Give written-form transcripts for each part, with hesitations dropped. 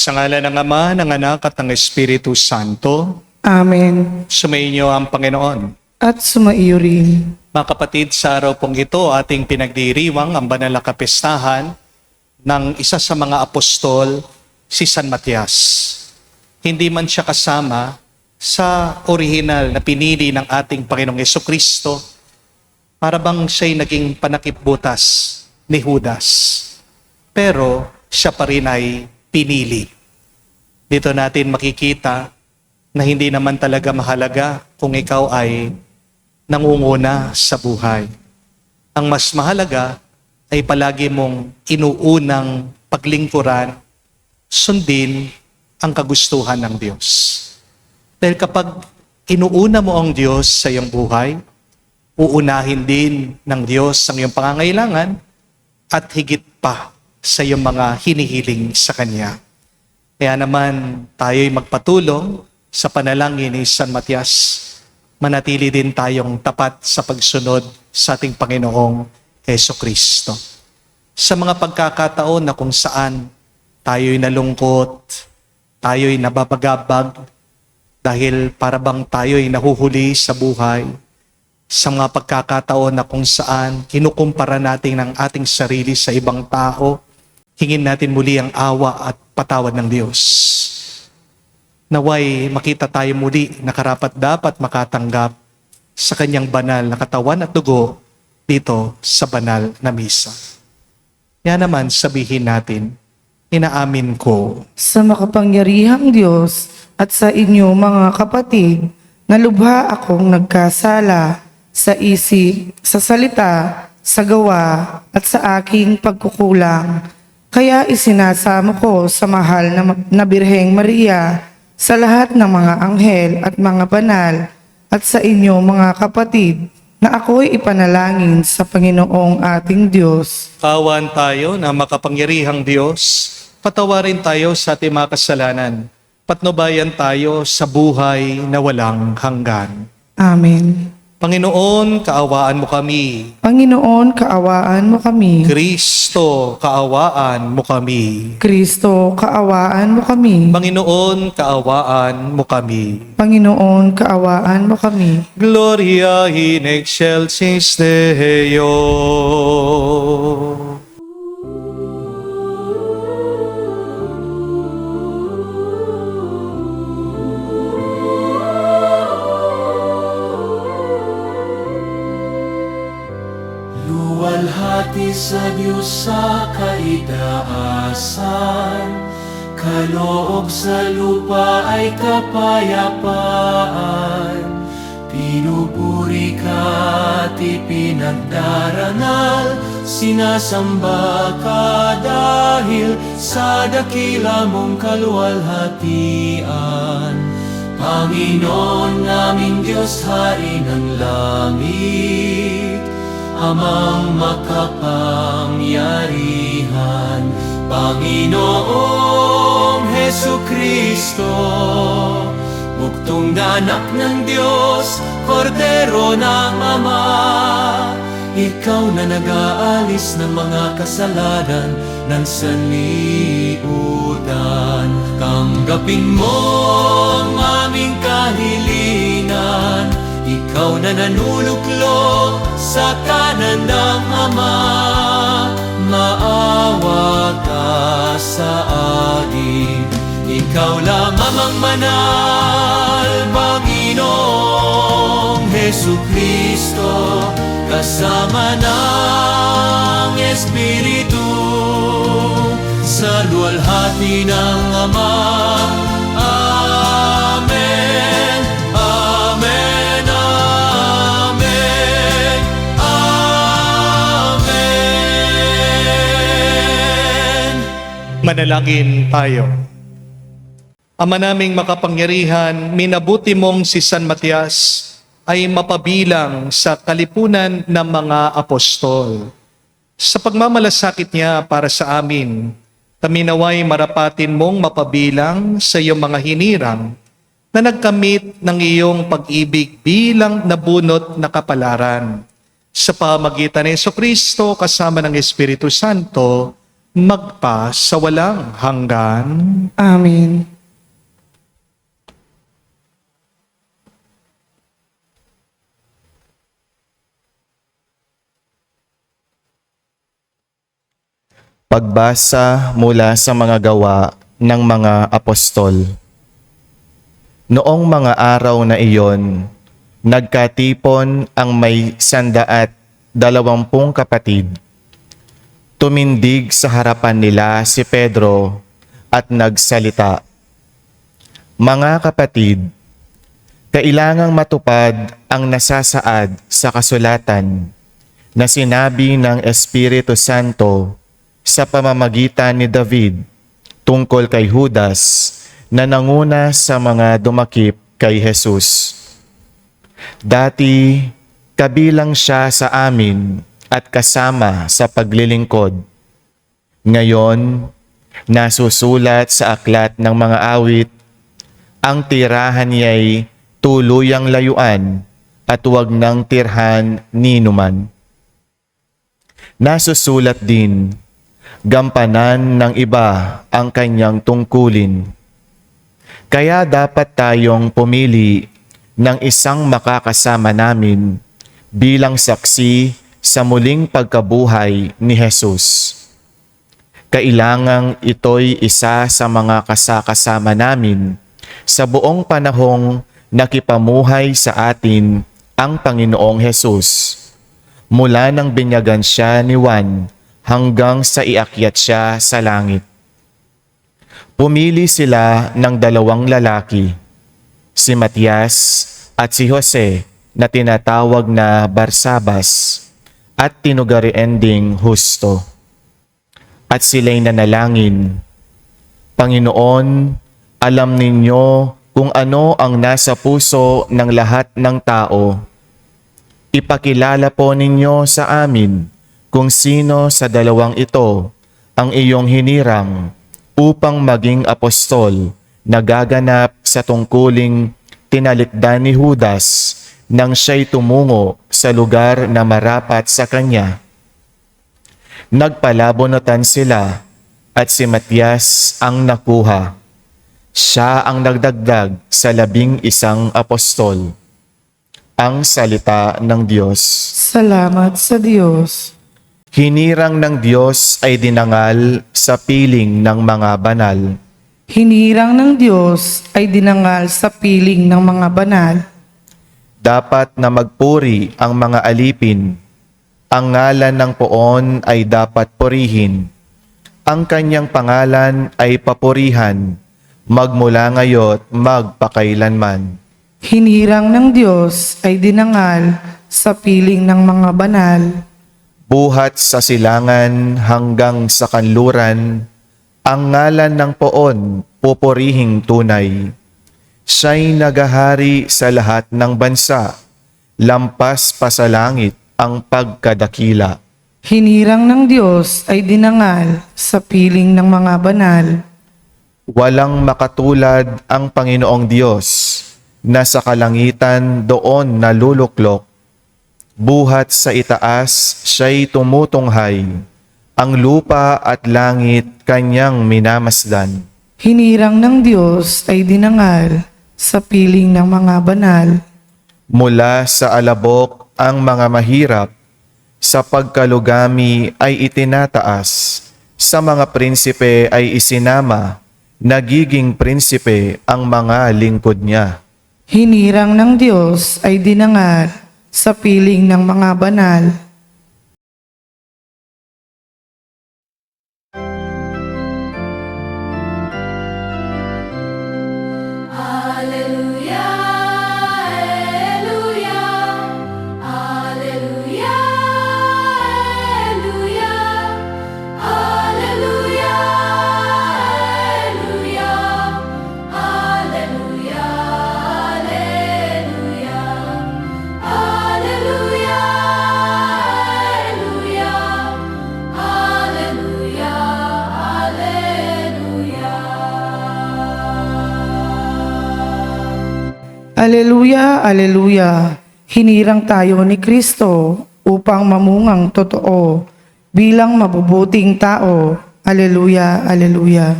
Sa ngalan ng Ama, ng Anak at ng Espiritu Santo, Amen. sumainyo ang Panginoon. At sumaiyo rin. Mga kapatid, sa araw pong ito, ating pinagdiriwang ang banal na kapistahan ng isa sa mga apostol, si San Matias. Hindi man siya kasama sa orihinal na pinili ng ating Panginoong Jesucristo, para bang siya'y naging panakipbutas ni Judas. Pero siya pa rin ay pinili. Dito natin makikita na hindi naman talaga mahalaga kung ikaw ay nangunguna sa buhay. Ang mas mahalaga ay palagi mong inuunang paglingkuran, sundin ang kagustuhan ng Diyos. Dahil kapag inuuna mo ang Diyos sa iyong buhay, uunahin din ng Diyos ang iyong pangangailangan at higit pa sa iyong mga hinihiling sa Kanya. Kaya naman tayo'y magpatulong sa panalangin ni San Matias. Manatili din tayong tapat sa pagsunod sa ating Panginoong Jesucristo. Sa mga pagkakataon na kung saan tayo'y nalungkot, tayo'y nababagabag, dahil para bang tayo'y nahuhuli sa buhay, sa mga pagkakataon na kung saan kinukumpara natin ng ating sarili sa ibang tao, hingin natin muli ang awa at patawad ng Diyos. Naway makita tayo muli na karapat-dapat makatanggap sa Kanyang banal na katawan at dugo dito sa banal na misa. Yan naman sabihin natin, inaamin ko Sa makapangyarihang Diyos at sa inyo mga kapatid, na lubha akong nagkasala sa isip, sa salita, sa gawa, at sa aking pagkukulang. Kaya isinasamo ko sa mahal na Birheng Maria, sa lahat ng mga anghel at mga banal, at sa inyo mga kapatid, na ako'y ipanalangin sa Panginoong ating Diyos. kawan tayo na makapangyarihang Diyos, patawarin tayo sa ating mga kasalanan, patnubayan tayo sa buhay na walang hanggan. Amen. Panginoon, kaawaan mo kami. Panginoon, kaawaan mo kami. Kristo, kaawaan mo kami. Kristo, kaawaan mo kami. Panginoon, kaawaan mo kami. Panginoon, kaawaan mo kami. Gloria in excelsis Deo. Luwalhati sa Diyos sa kaitaasan, kaloob sa lupa ay kapayapaan. Pinupuri ka at ipinagdarangal, sinasamba ka dahil sa dakila mong kaluwalhatian. Panginoon naming Diyos, Hari ng langit, Amang makapangyarihan, Panginoong Hesukristo, buktong na anak ng Diyos, Kordero ng Ama. Ikaw na nag-aalis ng mga kasalanan ng sanlibutan. Tanggapin mo ang aming kahilingan, ikaw na nanuluklok sa kanan ng Ama. Maawa ka sa akin, ikaw lamang ang manal, Panginoong Hesukristo, kasama ng Espiritu, sa luwalhati ng Ama. Amen. Amen. Amen. Amen. Manalangin tayo. Ama naming makapangyarihan, minabuti mong si San Matias ay mapabilang sa kalipunan ng mga apostol. Sa pagmamalasakit niya para sa amin, kami naway marapatin mong mapabilang sa iyong mga hinirang na nagkamit ng iyong pag-ibig bilang nabunot na kapalaran. Sa pamagitan ni Jesucristo kasama ng Espiritu Santo, magpa sa walang hanggan. Amen. Pagbasa mula sa mga gawa ng mga apostol. Noong mga araw na iyon, nagkatipon ang may 120 kapatid. Tumindig sa harapan nila si Pedro at nagsalita, "Mga kapatid, kailangang matupad ang nasasaad sa kasulatan na sinabi ng Espiritu Santo sa pamamagitan ni David tungkol kay Judas na nanguna sa mga dumakip kay Jesus. Dati, kabilang siya sa amin at kasama sa paglilingkod. Ngayon, nasusulat sa aklat ng mga awit, ang tirahan niya'y tuluyang layuan at huwag nang tirhan ninuman. Nasusulat din, gampanan ng iba ang kanyang tungkulin. Kaya dapat tayong pumili ng isang makakasama namin bilang saksi sa muling pagkabuhay ni Jesus. Kailangang ito'y isa sa mga kasakasama namin sa buong panahong nakipamuhay sa atin ang Panginoong Jesus, mula nang binyagan siya ni Juan hanggang sa iakyat siya sa langit. Pumili sila ng 2 lalaki, si Matias at si Jose na tinatawag na Barsabas at tinugarian ding Husto. At sila'y nanalangin, "Panginoon, alam ninyo kung ano ang nasa puso ng lahat ng tao. Ipakilala po ninyo sa amin kung sino sa 2 ito ang iyong hinirang upang maging apostol na gaganap sa tungkuling tinalikdan ni Judas nang siya'y tumungo sa lugar na marapat sa kanya." Nagpalabonotan sila at si Matias ang nakuha. Siya ang nagdagdag sa 11 apostol. Ang salita ng Diyos. Salamat sa Diyos. Hinirang ng Diyos ay dinangal sa piling ng mga banal. Hinirang ng Diyos ay dinangal sa piling ng mga banal. Dapat na magpuri ang mga alipin. Ang ngalan ng poon ay dapat purihin. Ang kanyang pangalan ay papurihan, magmula ngayo't magpakailanman. Hinirang ng Diyos ay dinangal sa piling ng mga banal. Buhat sa silangan hanggang sa kanluran, ang ngalan ng poon pupurihing tunay. Siya'y nagahari sa lahat ng bansa, lampas pa sa langit ang pagkadakila. Hinirang ng Diyos ay dinangal sa piling ng mga banal. Walang makatulad ang Panginoong Diyos na sa kalangitan doon naluluklok. Buhat sa itaas siya'y tumutunghay. Ang lupa at langit kanyang minamasdan. Hinirang ng Diyos ay dinangal sa piling ng mga banal. Mula sa alabok ang mga mahirap, sa pagkalugami ay itinataas, sa mga prinsipe ay isinama, nagiging prinsipe ang mga lingkod niya. Hinirang ng Diyos ay dinangal sa piling ng mga banal. Alleluia, Alleluia, Alleluia, Alleluia, Alleluia, Alleluia, Alleluia, Alleluia, Alleluia, Alleluia, Alleluia, Aleluya, aleluya. Hinirang tayo ni Kristo upang mamungang totoo bilang mabubuting tao Aleluya, aleluya.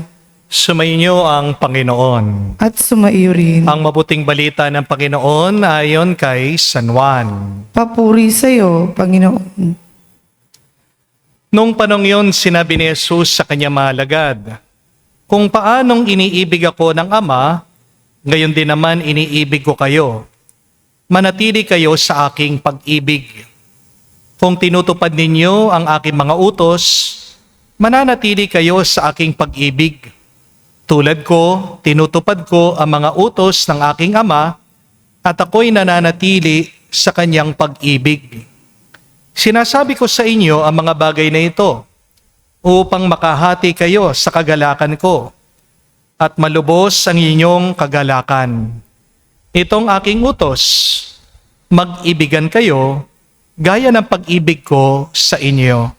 Sumainyo ang Panginoon. At sumaiyo rin. Ang mabuting balita ng Panginoon ayon kay San Juan. Papuri sa iyo, Panginoon. Noong panong yun, sinabi ni Jesus sa kanyang mga alagad, kung paanong iniibig ako ng Ama, gayon din naman iniibig ko kayo. Manatili kayo sa aking pag-ibig. Kung tinutupad ninyo ang aking mga utos, mananatili kayo sa aking pag-ibig. Tulad ko, tinutupad ko ang mga utos ng aking Ama at ako'y nananatili sa kanyang pag-ibig. Sinasabi ko sa inyo ang mga bagay na ito upang makahati kayo sa kagalakan ko at malubos ang inyong kagalakan. Itong aking utos, mag-ibigan kayo gaya ng pag-ibig ko sa inyo.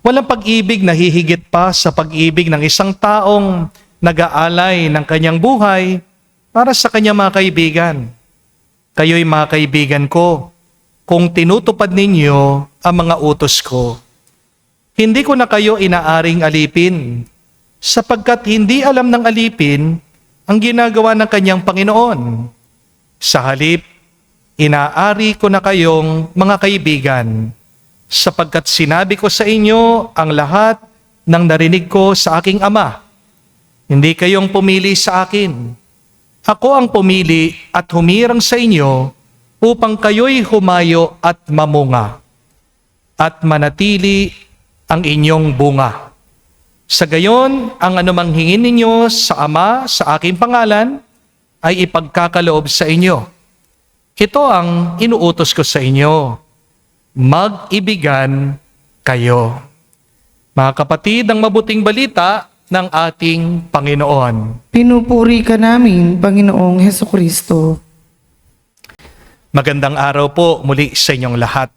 Walang pag-ibig na hihigit pa sa pag-ibig ng isang taong nag-aalay ng kanyang buhay para sa kanyang mga kaibigan. Kayo'y mga kaibigan ko kung tinutupad ninyo ang mga utos ko. Hindi ko na kayo inaaring alipin sapagkat hindi alam ng alipin ang ginagawa ng kanyang Panginoon. Sa halip, inaari ko na kayong mga kaibigan sapagkat sinabi ko sa inyo ang lahat ng narinig ko sa aking Ama. Hindi kayong pumili sa akin. Ako ang pumili at humirang sa inyo upang kayo'y humayo at mamunga at manatili ang inyong bunga. Sa gayon, ang anumang hingin ninyo sa Ama sa aking pangalan ay ipagkakaloob sa inyo. Ito ang inuutos ko sa inyo. Mag-ibigan kayo. Mga kapatid, ang mabuting balita ng ating Panginoon. Pinupuri ka namin, Panginoong Hesukristo. Magandang araw po muli sa inyong lahat.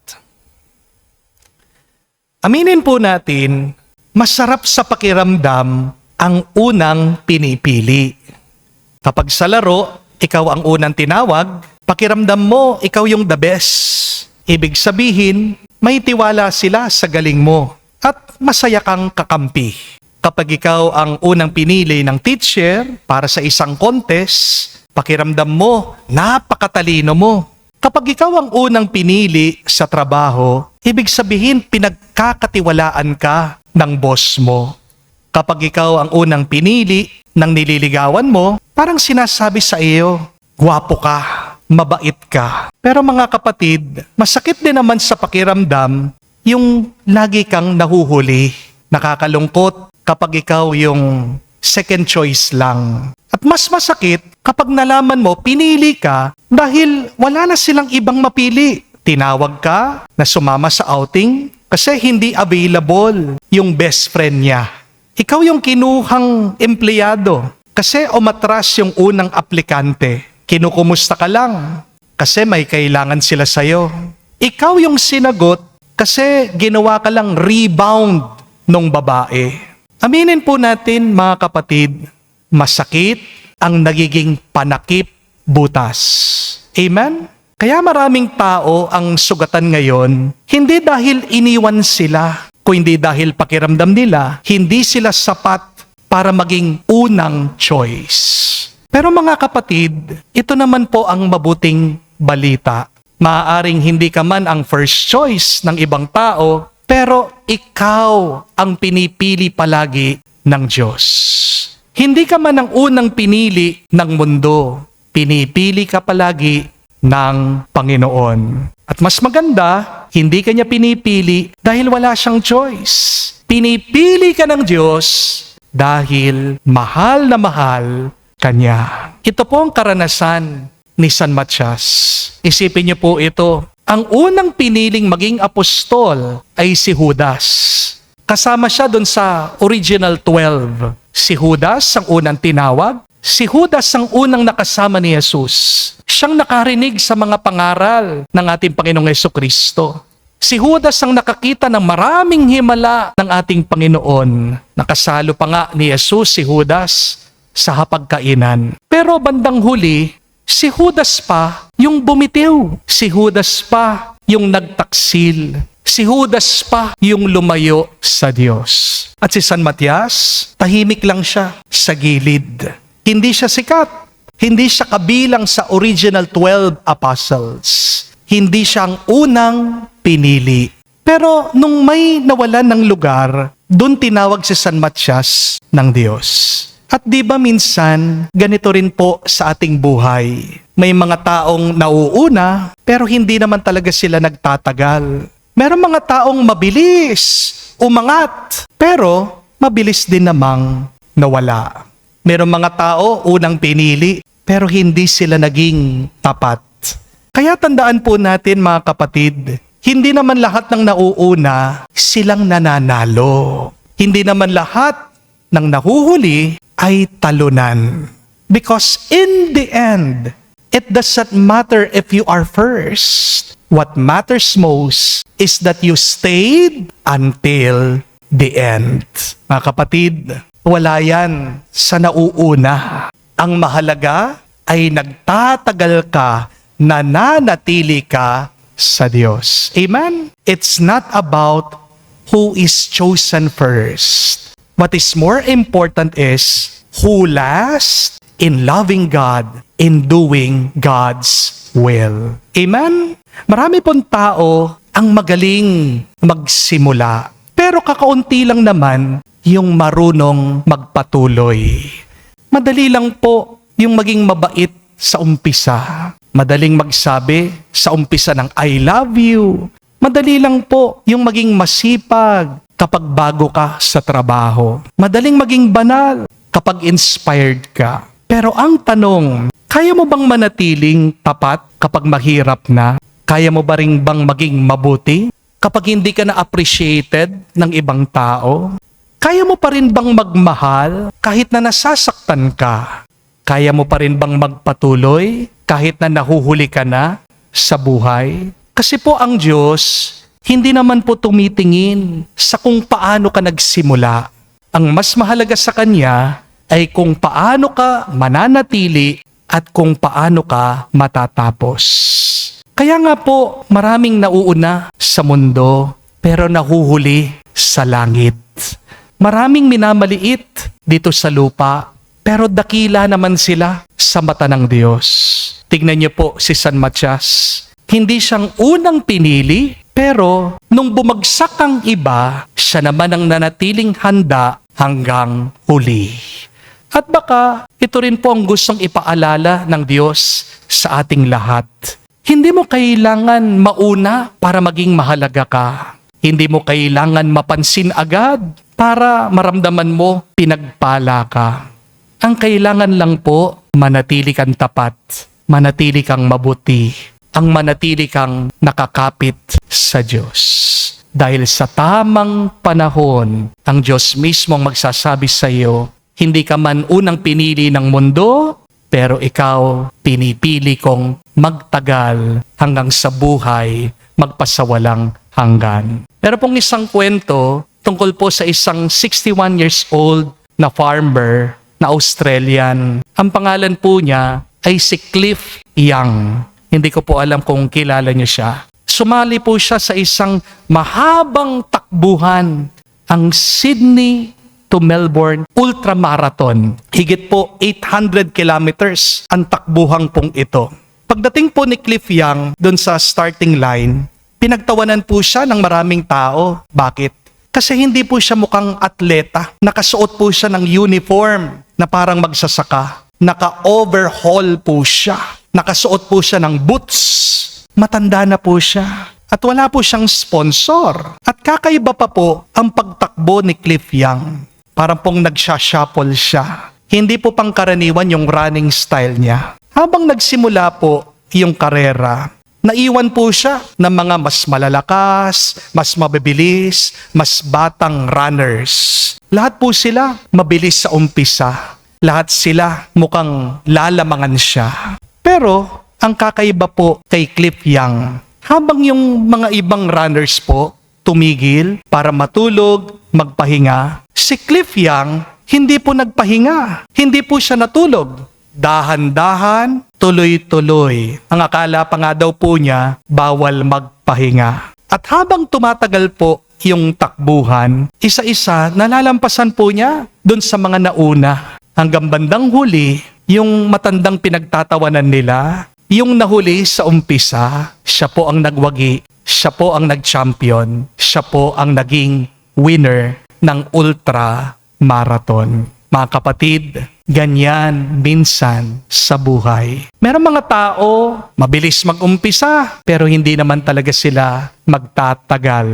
Aminin po natin, masarap sa pakiramdam ang unang pinipili. Kapag sa laro, ikaw ang unang tinawag, pakiramdam mo ikaw yung the best. Ibig sabihin, may tiwala sila sa galing mo at masaya kang kakampi. Kapag ikaw ang unang pinili ng teacher para sa isang contest, pakiramdam mo, napakatalino mo. Kapag ikaw ang unang pinili sa trabaho, ibig sabihin pinagkakatiwalaan ka ng boss mo. Kapag ikaw ang unang pinili ng nililigawan mo, parang sinasabi sa iyo, gwapo ka, mabait ka. Pero mga kapatid, masakit din naman sa pakiramdam yung lagi kang nahuhuli. Nakakalungkot kapag ikaw yung second choice lang. At mas masakit kapag nalaman mo pinili ka dahil wala na silang ibang mapili. Tinawag ka na sumama sa outing kasi hindi available yung best friend niya. Ikaw yung kinuhang empleyado kasi umatras yung unang aplikante. Kinukumusta ka lang kasi may kailangan sila sa'yo. Ikaw yung sinagot kasi ginawa ka lang rebound nung babae. Aminin po natin mga kapatid, masakit ang nagiging panakip butas. Amen? Kaya maraming tao ang sugatan ngayon, hindi dahil iniwan sila, kundi dahil pakiramdam nila, hindi sila sapat para maging unang choice. Pero mga kapatid, ito naman po ang mabuting balita. Maaaring hindi ka man ang first choice ng ibang tao, pero ikaw ang pinipili palagi ng Diyos. Hindi ka man ang unang pinili ng mundo. Pinipili ka palagi ng Panginoon. At mas maganda, hindi ka niya pinipili dahil wala siyang choice. Pinipili ka ng Diyos dahil mahal na mahal ka niya. Ito po ang karanasan ni San Matias. Isipin niyo po ito. Ang unang piniling maging apostol ay si Judas. Kasama siya doon sa original 12. Si Judas ang unang tinawag. Si Judas ang unang nakasama ni Jesus. Siyang nakarinig sa mga pangaral ng ating Panginoong Hesukristo. Si Judas ang nakakita ng maraming himala ng ating Panginoon. Nakasalo pa nga ni Jesus si Judas sa hapagkainan. Pero bandang huli, si Judas pa yung bumitiw. Si Judas pa yung nagtaksil. Si Judas pa yung lumayo sa Diyos. At si San Matias, tahimik lang siya sa gilid. Hindi siya sikat. Hindi siya kabilang sa original 12 apostles. Hindi siya ang unang pinili. Pero nung may nawalan ng lugar, doon tinawag si San Matias ng Diyos. At di ba minsan, ganito rin po sa ating buhay. May mga taong nauuna, pero hindi naman talaga sila nagtatagal. Meron mga taong mabilis, umangat, pero mabilis din namang nawala. Meron mga tao unang pinili, pero hindi sila naging tapat. Kaya tandaan po natin mga kapatid, hindi naman lahat ng nauuna silang nananalo. Hindi naman lahat ng nahuhuli ay talunan. Because in the end, it doesn't matter if you are first. What matters most is that you stayed until the end. Mga kapatid, wala yan sa nauuna. Ang mahalaga ay nagtatagal ka, nananatili ka sa Diyos. Amen? It's not about who is chosen first. What is more important is who lasts in loving God, in doing God's will. Amen? Marami pong tao ang magaling magsimula. Pero kakaunti lang naman yung marunong magpatuloy. Madali lang po yung maging mabait sa umpisa. Madaling magsabi sa umpisa ng I love you. Madali lang po yung maging masipag kapag bago ka sa trabaho. Madaling maging banal kapag inspired ka. Pero ang tanong, kaya mo bang manatiling tapat kapag mahirap na? Kaya mo ba rin bang maging mabuti kapag hindi ka na appreciated ng ibang tao? Kaya mo pa rin bang magmahal kahit na nasasaktan ka? Kaya mo pa rin bang magpatuloy kahit na nahuhuli ka na sa buhay? Kasi po ang Diyos, hindi naman po tumitingin sa kung paano ka nagsimula. Ang mas mahalaga sa Kanya ay kung paano ka mananatili at kung paano ka matatapos. Kaya nga po, maraming nauuna sa mundo, pero nahuhuli sa langit. Maraming minamaliit dito sa lupa, pero dakila naman sila sa mata ng Diyos. Tignan niyo po si San Matias. Hindi siyang unang pinili, pero nung bumagsak ang iba, siya naman ang nanatiling handa hanggang huli. At baka ito rin po ang gustong ipaalala ng Diyos sa ating lahat. Hindi mo kailangan mauna para maging mahalaga ka. Hindi mo kailangan mapansin agad para maramdaman mo pinagpala ka. Ang kailangan lang po, manatili kang tapat, manatili kang mabuti, ang manatili kang nakakapit sa Diyos. Dahil sa tamang panahon, ang Diyos mismo ang magsasabi sa iyo, hindi ka man unang pinili ng mundo, pero ikaw pinipili kong magtagal hanggang sa buhay, magpasawalang hanggan. Pero pong isang kwento tungkol po sa isang 61 years old na farmer na Australian. Ang pangalan po niya ay si Cliff Young. Hindi ko po alam kung kilala niyo siya. Sumali po siya sa isang mahabang takbuhan, ang Sydney to Melbourne Ultramarathon. Higit po 800 kilometers ang takbuhang pong ito. Pagdating po ni Cliff Young doon sa starting line, pinagtawanan po siya ng maraming tao. Bakit? Kasi hindi po siya mukhang atleta. Nakasuot po siya ng uniform na parang magsasaka. Naka-overhaul po siya. Nakasuot po siya ng boots. Matanda na po siya. At wala po siyang sponsor. At kakaiba pa po ang pagtakbo ni Cliff Young. Parang pong nagsha-shuffle siya. Hindi po pangkaraniwan yung running style niya. Habang nagsimula po yung karera, naiwan po siya ng mga mas malalakas, mas mabibilis, mas batang runners. Lahat po sila mabilis sa umpisa. Lahat sila mukhang lalamangan siya. Pero ang kakaiba po kay Cliff Young, habang yung mga ibang runners po tumigil para matulog, magpahinga, si Cliff Young hindi po nagpahinga. Hindi po siya natulog. Dahan-dahan, tuloy-tuloy. Ang akala pa nga daw po niya, bawal magpahinga. At habang tumatagal po yung takbuhan, isa-isa, nalalampasan po niya doon sa mga nauna. Hanggang bandang huli, yung matandang pinagtatawanan nila, yung nahuli sa umpisa, siya po ang nagwagi, siya po ang nag-champion, siya po ang naging winner ng ultra marathon. Mga kapatid, ganyan minsan sa buhay. Merong mga tao, mabilis mag-umpisa, pero hindi naman talaga sila magtatagal.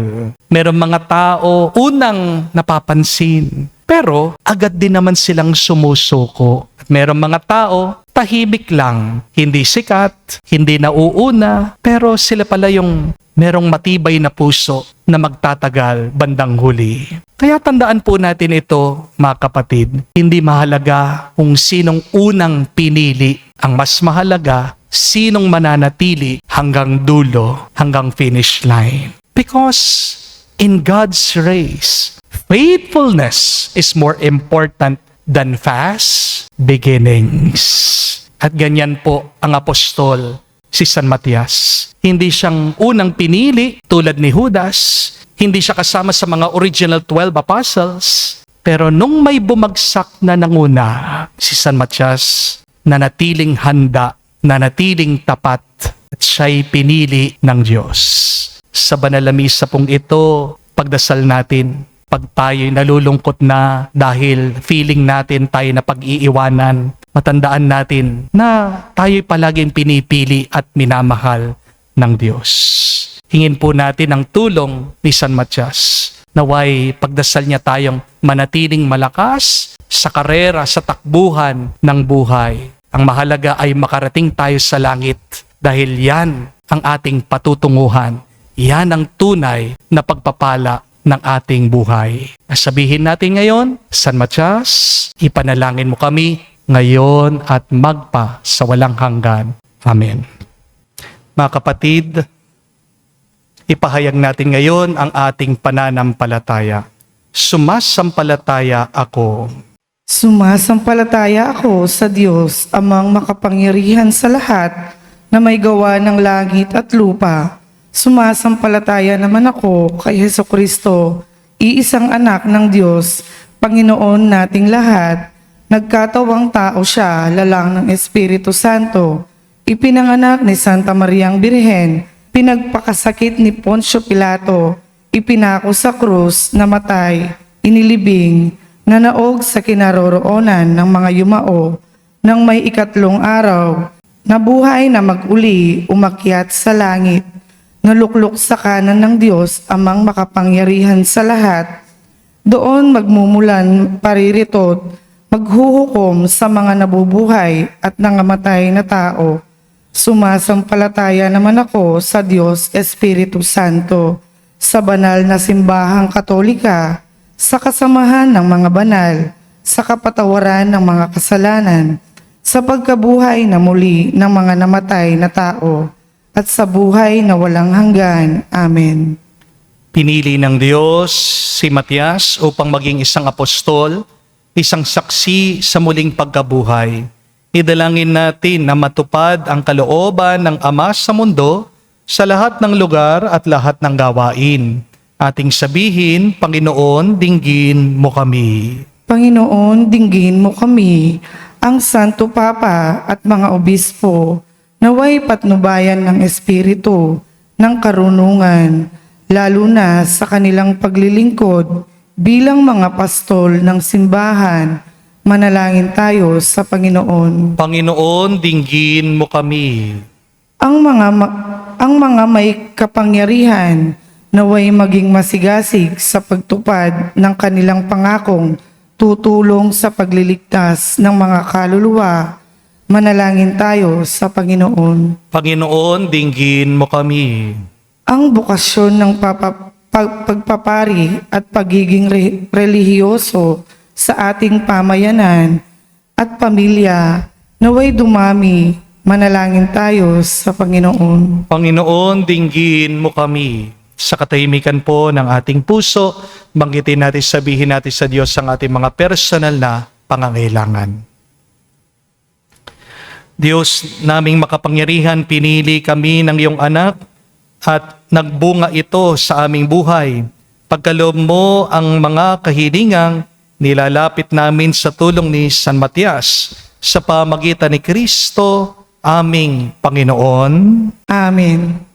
Merong mga tao, unang napapansin, pero agad din naman silang sumusuko. At merong mga tao, tahimik lang, hindi sikat, hindi nauuna, pero sila pala yung merong matibay na puso na magtatagal bandang huli. Kaya tandaan po natin ito, mga kapatid, hindi mahalaga kung sinong unang pinili. Ang mas mahalaga, sinong mananatili hanggang dulo, hanggang finish line. Because in God's race, faithfulness is more important than fast beginnings. At ganyan po ang apostol, si San Matias. Hindi siyang unang pinili tulad ni Judas, hindi siya kasama sa mga original 12 apostles, pero nung may bumagsak na nanguna, si San Matias, nanatiling handa, nanatiling tapat, at siya'y pinili ng Diyos. Sa banal na misa pong ito, pagdasal natin, pag tayo'y nalulungkot na dahil feeling natin tayo na pag-iiwanan, matandaan natin na tayo'y palaging pinipili at minamahal ng Diyos. Hingin po natin ang tulong ni San Matias. Naway pagdasal niya tayong manatiling malakas sa karera, sa takbuhan ng buhay. Ang mahalaga ay makarating tayo sa langit dahil yan ang ating patutunguhan. Yan ang tunay na pagpapala ng ating buhay. Sabihin natin ngayon, San Matias, ipanalangin mo kami ngayon at magpa sa walang hanggan. Amen. Mga kapatid, ipahayag natin ngayon ang ating pananampalataya. Sumasampalataya ako. Sumasampalataya ako sa Diyos, amang makapangyarihan sa lahat, na may gawa ng langit at lupa. Sumasampalataya naman ako kay Hesukristo, iisang anak ng Diyos, Panginoon nating lahat. Nagkatawang tao siya, lalang ng Espiritu Santo. Ipinanganak ni Santa Mariang Birhen, pinagpakasakit ni Poncio Pilato, ipinako sa krus, namatay, inilibing, nanaog sa kinaroroonan ng mga yumao, nang may ikatlong araw, nabuhay na mag-uli, umakyat sa langit, naluklok sa kanan ng Diyos, amang makapangyarihan sa lahat. Doon magmumulan pariritot, maghuhukom sa mga nabubuhay at nangamatay na tao. Sumasampalataya naman ako sa Diyos Espiritu Santo, sa banal na simbahang Katolika, sa kasamahan ng mga banal, sa kapatawaran ng mga kasalanan, sa pagkabuhay na muli ng mga namatay na tao, at sa buhay na walang hanggan. Amen. Pinili ng Diyos si Matias upang maging isang apostol, isang saksi sa muling pagkabuhay. Idalangin natin na matupad ang kalooban ng Ama sa mundo sa lahat ng lugar at lahat ng gawain. Ating sabihin, Panginoon, dinggin mo kami. Panginoon, dinggin mo kami, ang Santo Papa at mga obispo, naway patnubayan ng Espiritu, ng karunungan, lalo na sa kanilang paglilingkod bilang mga pastol ng simbahan. Manalangin tayo sa Panginoon. Panginoon, dinggin mo kami. Ang mga may kapangyarihan naway maging masigasig sa pagtupad ng kanilang pangakong tutulong sa pagliligtas ng mga kaluluwa. Manalangin tayo sa Panginoon. Panginoon, dinggin mo kami. Ang bukasyon ng pagpapari at pagiging relihiyoso sa ating pamayanan at pamilya naway dumami. Manalangin tayo sa Panginoon. Panginoon, dinggin mo kami. Sa katahimikan po ng ating puso, banggitin natin, sabihin natin sa Diyos ang ating mga personal na pangangailangan. Diyos naming makapangyarihan, pinili kami ng iyong anak at nagbunga ito sa aming buhay. Pagkaloob mo ang mga kahilingang nilalapit namin sa tulong ni San Matias sa pamagitan ni Kristo, aming Panginoon. Amen.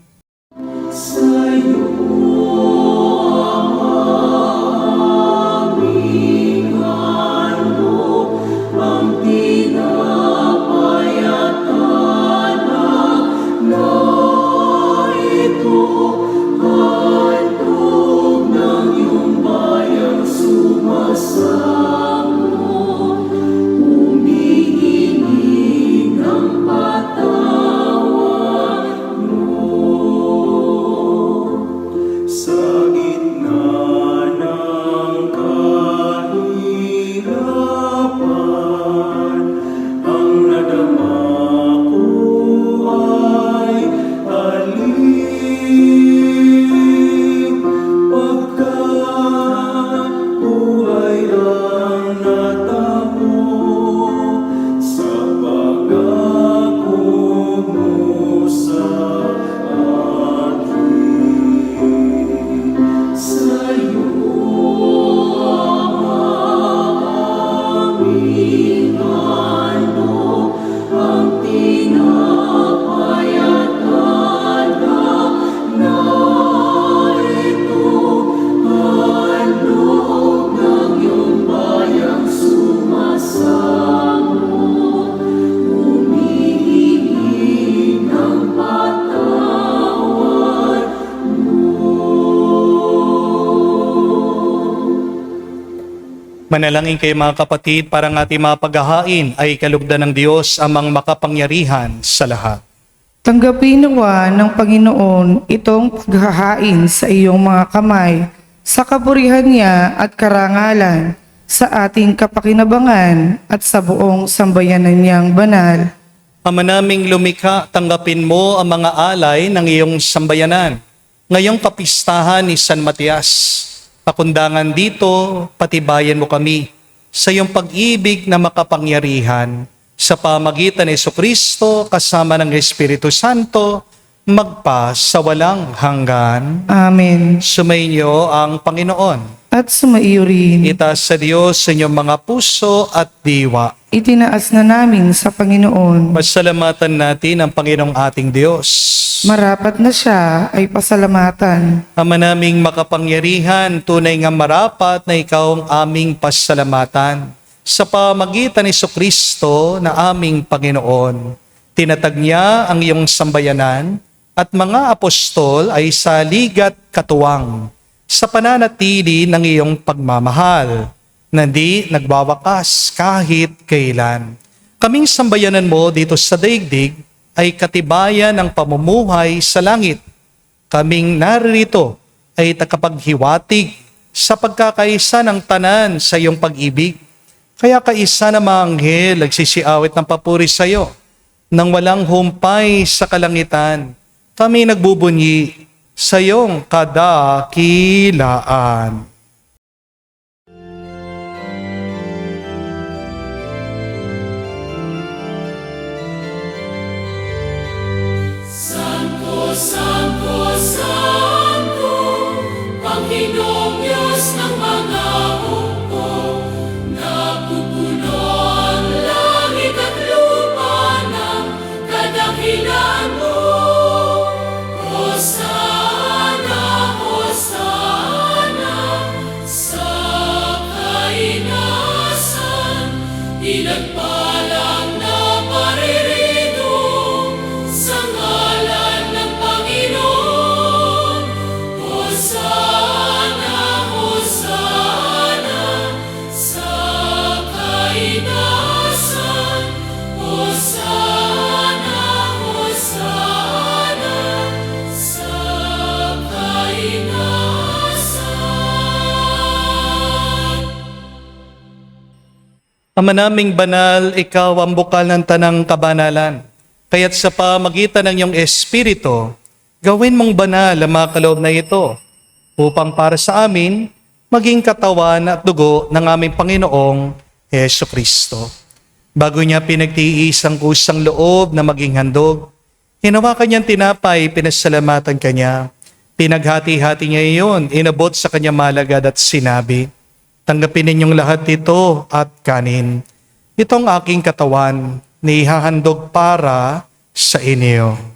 Manalangin kayo mga kapatid para ang ating mga paghahain ay kalugdan ng Diyos amang makapangyarihan sa lahat. Tanggapin nawa ng Panginoon itong paghahain sa iyong mga kamay sa kapurihan niya at karangalan sa ating kapakinabangan at sa buong sambayanan niyang banal. Ama naming lumikha, tanggapin mo ang mga alay ng iyong sambayanan. Ngayong kapistahan ni San Matias, pakundangan dito, patibayan mo kami sa iyong pag-ibig na makapangyarihan sa pamagitan ni Jesucristo kasama ng Espiritu Santo, magpa sa walang hanggan. Amen. Sumainyo ang Panginoon. At sumaiyo rin. Itaas sa Diyos sa inyong mga puso at diwa. Itinaas na namin sa Panginoon. Pasalamatan natin ang Panginoong ating Diyos. Marapat na siya ay pasalamatan. Ama naming makapangyarihan, tunay nga marapat na ikaw ang aming pasalamatan. Sa pamagitan ni Jesucristo na aming Panginoon, tinatag niya ang iyong sambayanan at mga apostol ay sa ligat katuwang sa pananatili ng iyong pagmamahal na di nagwawakas kahit kailan. Kaming sambayanan mo dito sa daigdig ay katibayan ng pamumuhay sa langit. Kaming naririto ay takapaghiwatig sa pagkakaisa ng tanan sa iyong pag-ibig. Kaya kaisa na mga anghel nagsisiawit ng papuri sa iyo. Nang walang humpay sa kalangitan, kami nagbubunyi sa iyong kadakilaan. Santo, Santo, Santo, Panginoong Diyos ng mga hukbo, napupuno ang langit at lupa ng kadakilaan mo. Hosana, Hosana, sa kainasan, pinagpalang na paririto sa ngalan ng Panginoon. Hosana, Hosana, sa kainasan. Hosana, Hosana, sa kainasan. Ama naming banal, ikaw ang bukal ng tanang kabanalan. Kaya't sa pamagitan ng iyong Espiritu, gawin mong banal ang mga kaloob na ito, upang para sa amin, maging katawan at dugo ng aming Panginoong Hesu Kristo. Bago niya pinagtiis ang kusang loob na maging handog, hinawakan niyang tinapay, pinasalamatan kanya, Pinaghati-hati niya iyon, inabot sa kanya malagad at sinabi, "Tanggapin ninyong lahat ito at kanin. Itong aking katawan na ihahandog para sa inyo."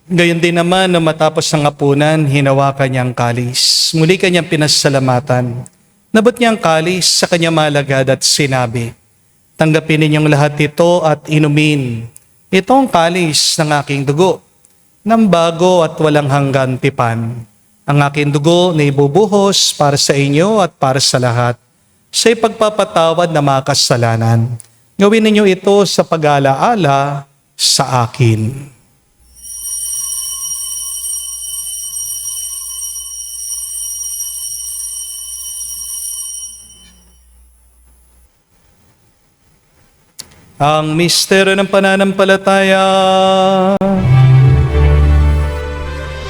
Gayon din naman na matapos ang hapunan, hinawakan niya ang kalis. Muli kanyang pinasalamatan. Nabot niya ang kalis sa kanya malagad at sinabi, "Tanggapin ninyong lahat ito at inumin. Ito ang kalis ng aking dugo, ng bago at walang hanggan tipan. Ang aking dugo na ibubuhos para sa inyo at para sa lahat, sa ipagpapatawad na mga kasalanan. Gawin ninyo ito sa pag-alaala sa akin." Ang misteryo ng pananampalataya.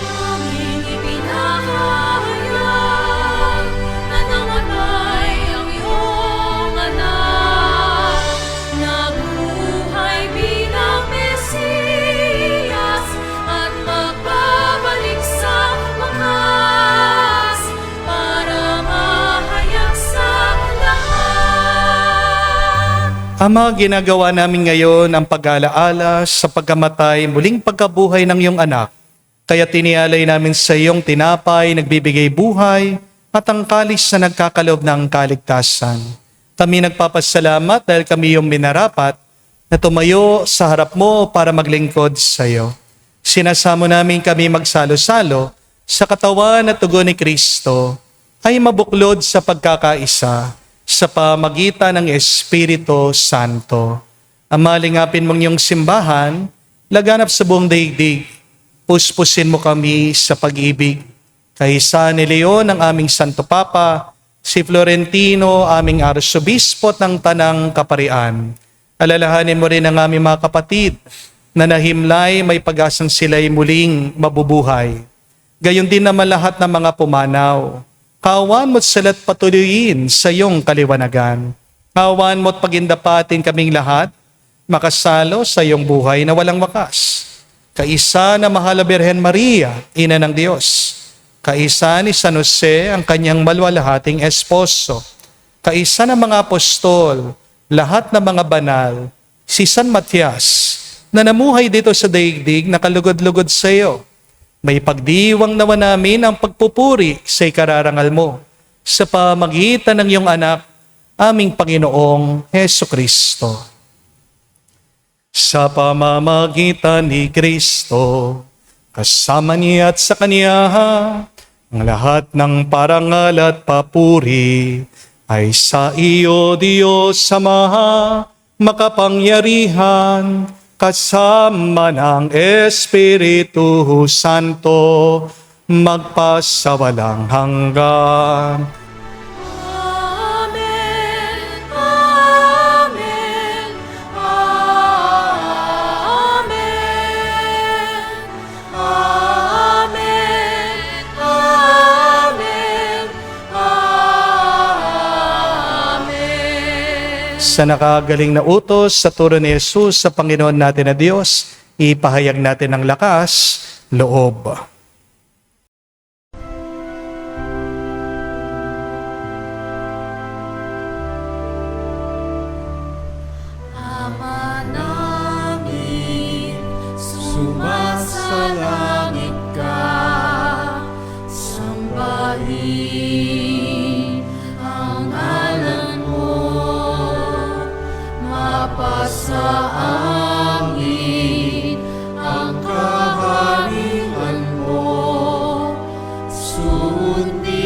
Aming ipinahayag na namatay ang iyong anak, nabuhay bilang Mesiyas at magbabalik sa wakas para mahayag sa lahat. Ama, ginagawa namin ngayon ang pag-alaala sa pagkamatay, muling pagkabuhay ng iyong anak. Kaya tinialay namin sa iyong tinapay, nagbibigay buhay, at ang kalis na nagkakaloob ng kaligtasan. Kami nagpapasalamat dahil kami iyong minarapat na tumayo sa harap mo para maglingkod sa iyo. Sinasamo namin kami magsalo-salo sa katawan at tugon ni Kristo ay mabuklod sa pagkakaisa sa pamagitan ng Espiritu Santo. Amalingapin mong iyong simbahan, laganap sa buong daigdig. Puspusin mo kami sa pag-ibig. Kaisa ni Leon ang aming Santo Papa, si Florentino aming Arsobispo ng Tanang Kaparian. Alalahanin mo rin ang aming mga kapatid na nahimlay, may pag-asang sila'y muling mabubuhay. Gayon din naman lahat ng mga pumanaw. Kawan mo't salat patuloyin sa iyong kaliwanagan. Kawan mo't pagindapatin kaming lahat, makasalo sa iyong buhay na walang wakas. Kaisa na mahal na Birhen Maria, Ina ng Diyos. Kaisa ni San Jose, ang kanyang maluwalhating esposo. Kaisa ng mga apostol, lahat ng mga banal, si San Matias, na namuhay dito sa daigdig, nakalugod-lugod sa iyo. May pagdiwang naman namin ang pagpupuri sa ikararangal mo sa pamagitan ng iyong anak, aming Panginoong Heso Kristo. Sa pamamagitan ni Kristo, kasama niya at sa Kanya, ang lahat ng parangal at papuri ay sa iyo, Diyos Ama, makapangyarihan, kasama ng Espiritu Santo, magpasawalang hanggan. Amen, amen, amen, amen, amen, amen. Sa nakagaling na utos sa turo ni Jesus sa Panginoon natin na Diyos, ipahayag natin ang lakas, loob. Ama namin, sumasalangit ka, sambahin ang ngalan mo, mapasa amin ang kaharian mo, sundin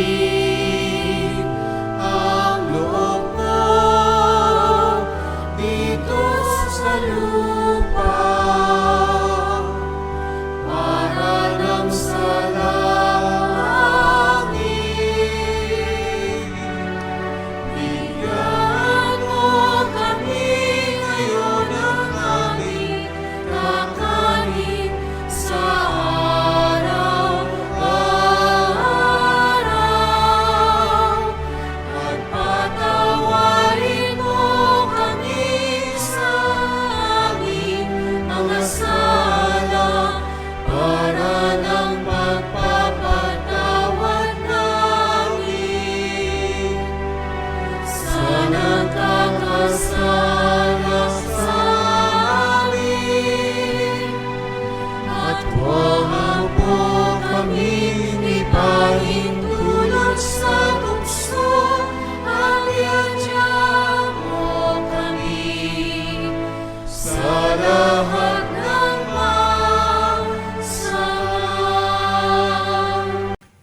ang loob mo dito sa lupa para nang sa langit. Bigyan mo kami ngayon ng aming kakanin sa araw-araw at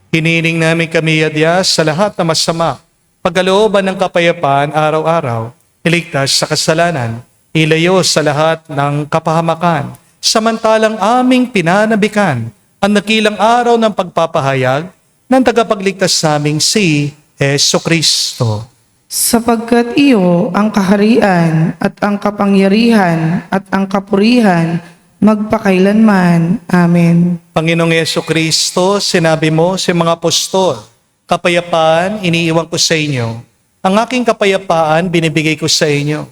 Hinihiling namin kami, Adyas, sa lahat na masama, pagkalooban ng kapayapaan araw-araw, iligtas sa kasalanan, ilayo sa lahat ng kapahamakan, samantalang aming pinanabikan ang nakilang araw ng pagpapahayag ng tagapagligtas naming si Heso Kristo. Sapagkat iyo ang kaharian at ang kapangyarihan at ang kapurihan magpakailanman. Amen. Panginoong Yesu Kristo, sinabi mo sa mga apostol, kapayapaan iniiwan ko sa inyo. Ang aking kapayapaan binibigay ko sa inyo.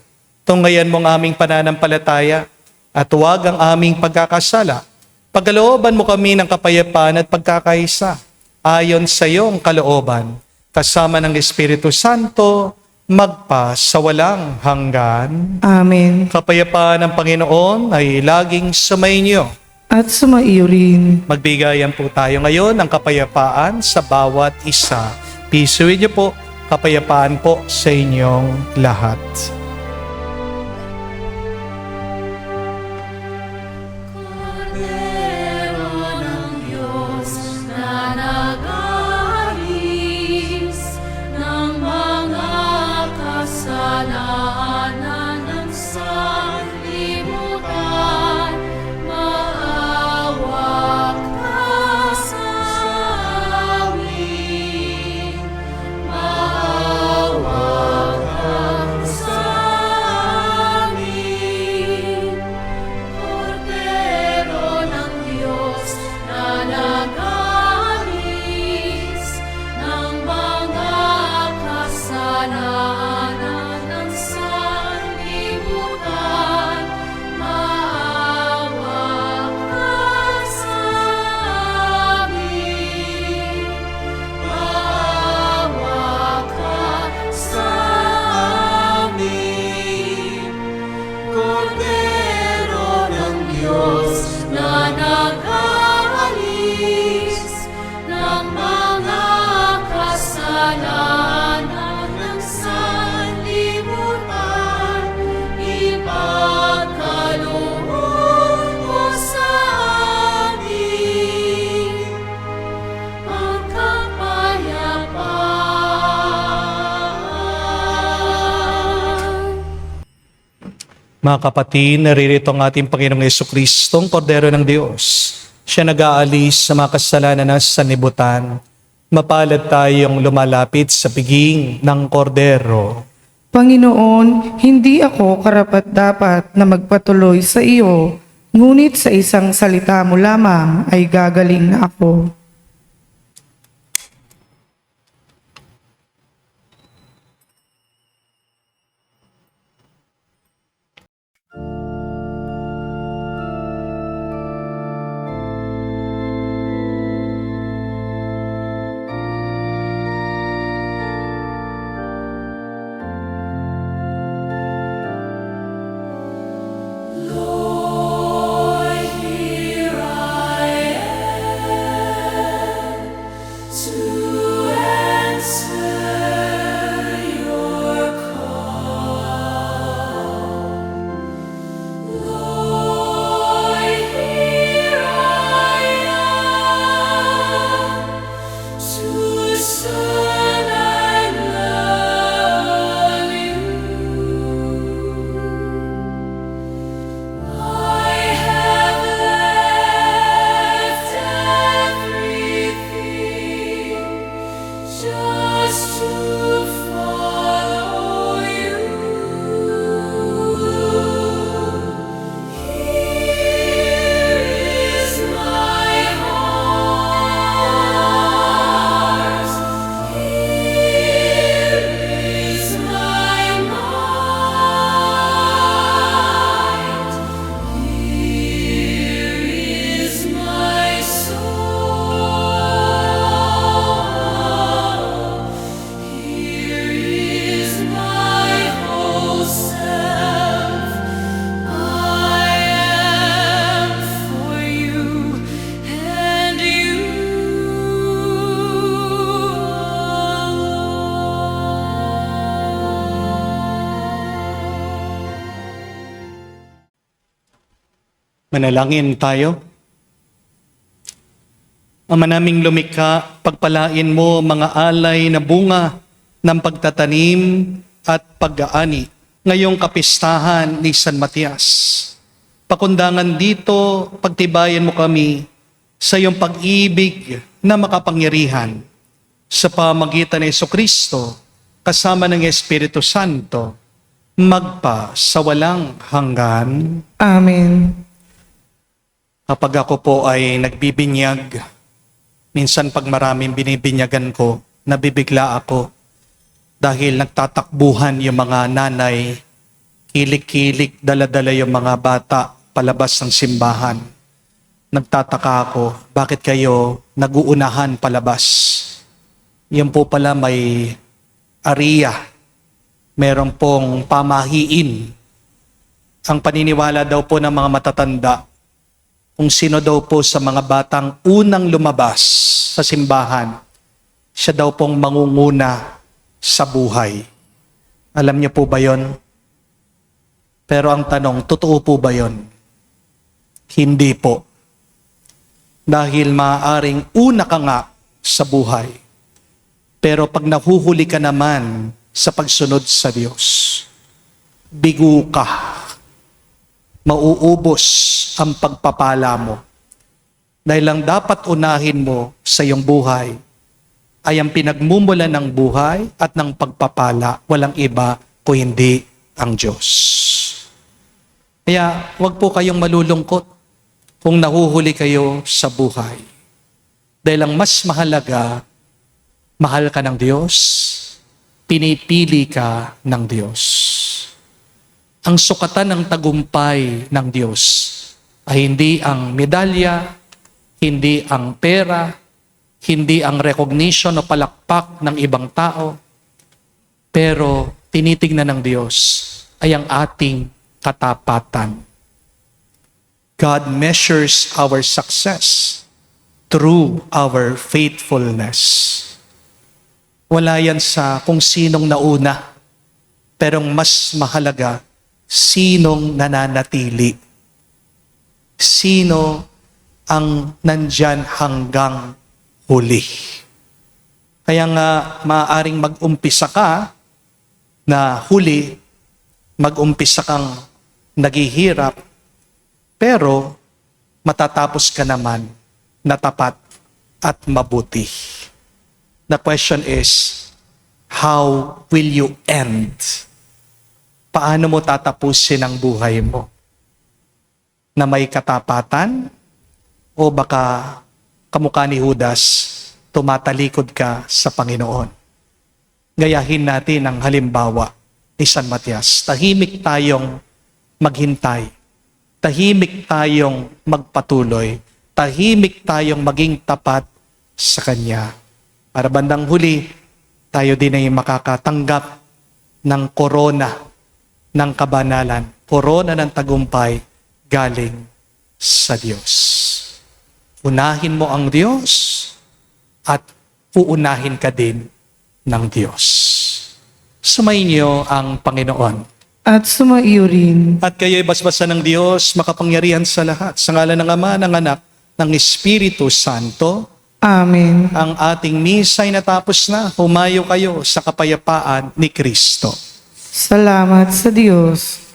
Tunghayan mo ang aming pananampalataya at huwag ang aming pagkakasala. Pagkalooban mo kami ng kapayapaan at pagkakaisa ayon sa iyong kalooban, kasama ng Espiritu Santo, magpa sa walang hanggan. Amen. Kapayapaan ng Panginoon ay laging sumainyo. At sumaiyo rin. Magbigayan po tayo ngayon ng kapayapaan sa bawat isa. Peace with you po. Kapayapaan po sa inyong lahat. Kordero ng Diyos na nag-aalis ng mga kasalanan ng sanlibutan, maawa ka sa amin. Maawa ka sa amin. Kordero ng Diyos na nag-aalis ng mga kasalanan ng sanlibutan, maawa ka sa amin. Maawa ka sa amin. Kordero ng Diyos na nag-aalis ng mga kasalanan ng sanlibutan, ipagkaloob mo sa amin ang kapayapaan. Mga kapatid, naririto ang ating Panginoong Jesucristo, ang Kordero ng Diyos. Siya nag-aalis sa mga kasalanan ng sanlibutan. Mapalad tayong lumalapit sa piging ng Kordero. Panginoon, hindi ako karapat-dapat na magpatuloy sa iyo, ngunit sa isang salita mo lamang ay gagaling na ako. Lord, here I am to answer your call. Lord, here I am to serve and love you. I have left everything just to follow you. Here is my heart. Here is my mind. Here is my soul. Here is my whole self. I am for you and you alone. Manalangin tayo. Ama naming lumikha, pagpalain mo mga alay na bunga ng pagtatanim at pag-aani ngayong kapistahan ni San Matias. Pakundangan dito, pagtibayan mo kami sa iyong pag-ibig na makapangyarihan sa pamagitan ng Jesucristo kasama ng Espiritu Santo magpa sa walang hanggan. Amen. Kapag ako po ay nagbibinyag, minsan pag maraming binibinyagan ko, nabibigla ako dahil nagtatakbuhan yung mga nanay, kilik-kilik, dala-dala yung mga bata palabas ng simbahan. Nagtataka ako, bakit kayo naguunahan palabas? Yan po pala may ariya, meron pong pamahiin. Ang paniniwala daw po ng mga matatanda, kung sino daw po sa mga batang unang lumabas sa simbahan, siya daw pong mangunguna sa buhay. Alam niyo po ba yon? Pero ang tanong, totoo po ba yon? Hindi po. Dahil maaaring una ka nga sa buhay. Pero pag nahuhuli ka naman sa pagsunod sa Diyos, bigo ka. Mauubos ang pagpapala mo. Dahil lang dapat unahin mo sa iyong buhay ay ang pinagmumulan ng buhay at ng pagpapala, walang iba kung hindi ang Diyos. Kaya huwag po kayong malulungkot kung nahuhuli kayo sa buhay. Dahil ang mas mahalaga, mahal ka ng Diyos, pinipili ka ng Diyos. Ang sukatan ng tagumpay ng Diyos ay hindi ang medalya, hindi ang pera, hindi ang recognition o palakpak ng ibang tao, pero tinitingnan ng Diyos ay ang ating katapatan. God measures our success through our faithfulness. Wala yan sa kung sinong nauna, pero mas mahalaga, sinong nananatili. Sino ang nandyan hanggang huli. Kaya nga, maaaring mag-umpisa ka na huli, mag-umpisa kang naghihirap, pero matatapos ka naman na tapat at mabuti. The question is, how will you end? Paano mo tatapusin ang buhay mo? Na may katapatan? O baka kamukha ni Judas, tumatalikod ka sa Panginoon? Gayahin natin ang halimbawa ni San Matias. Tahimik tayong maghintay. Tahimik tayong magpatuloy. Tahimik tayong maging tapat sa Kanya. Para bandang huli, tayo din ay makakatanggap ng korona ng kabanalan, korona ng tagumpay galing sa Diyos. Unahin mo ang Diyos at uunahin ka din ng Diyos. Sumainyo ang Panginoon. At sumaiyo rin. At kayo'y basbasan ng Diyos, makapangyarihan sa lahat. Sa ngalan ng Ama, ng Anak, ng Espiritu Santo. Amen. Ang ating misa ay natapos na. Humayo kayo sa kapayapaan ni Kristo. Salamat sa Diyos.